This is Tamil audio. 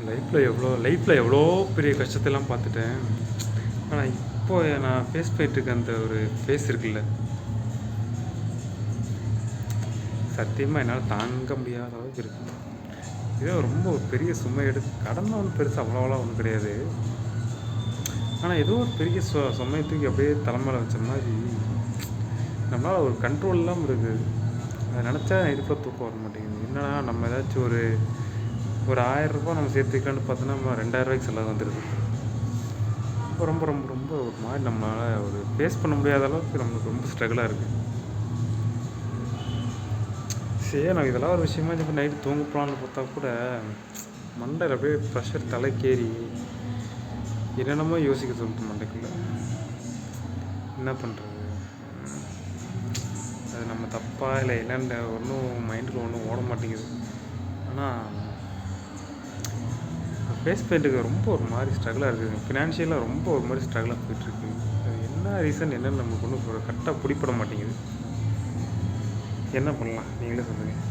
லைஃப்பில் எவ்வளோ பெரிய கஷ்டத்தெல்லாம் பார்த்துட்டேன். ஆனால் இப்போ நான் ஃபேஸ் பண்ணிட்டுருக்க அந்த ஒரு ஃபேஸ் இருக்குல்ல, சத்தியமாக என்னால் தாங்க முடியாத அளவுக்கு இருக்குது. இதே ரொம்ப ஒரு பெரிய சுமை எடுத்து கடன்லாம் ஒன்றும் பெருசு அவ்வளோவெல்லாம் ஒன்றும் கிடையாது. ஆனால் ஏதோ ஒரு பெரிய சுமையை தூக்கி அப்படியே தலைமையில் வச்ச மாதிரி நம்மளால் ஒரு கண்ட்ரோல் இல்லாமல் இருக்குது. அதை நினச்சா இதுக்குள்ள தூக்கம் வர மாட்டேங்குது. என்னன்னா நம்ம ஏதாச்சும் ஒரு 1000 ரூபா நம்ம சேர்த்து வைக்கலான்னு பார்த்தோன்னா நம்ம 2000 ரூபாய்க்கு செலவு வந்துடுது. ரொம்ப ரொம்ப ரொம்ப ரொம்ப ஒரு மாதிரி நம்மளால் ஒரு ஃபேஸ் பண்ண முடியாத அளவுக்கு நம்மளுக்கு ரொம்ப ஸ்ட்ரகிளாக இருக்குது. சரி, நான் இதெல்லாம் ஒரு விஷயமா இப்போ நைட்டு தூங்க போகலான்னு பார்த்தா கூட மண்டையில் அப்படியே ப்ரெஷர் தலைக்கேறி என்னென்னமோ யோசிக்க சொல்லிட்டு மண்டைக்குள்ள என்ன பண்ணுறது, அது நம்ம தப்பாக இல்லை என்னென்ன ஒன்றும் மைண்டுக்கு ஒன்றும் ஓட மாட்டேங்குது. ஆனால் ஃபேஸ் பெயிண்ட்டுக்கு ரொம்ப ஒரு மாதிரி ஸ்ட்ரகிளாக இருக்குது. ஃபினான்ஷியலாக ரொம்ப ஒரு மாதிரி ஸ்ட்ரகிளாக போயிட்டுருக்கு. அது என்ன ரீசன் என்னென்னு நமக்கு ஒன்றும் கரெக்டாக பிடிப்பட மாட்டேங்குது. என்ன பண்ணலாம் நீங்களே சொல்லுங்கள்.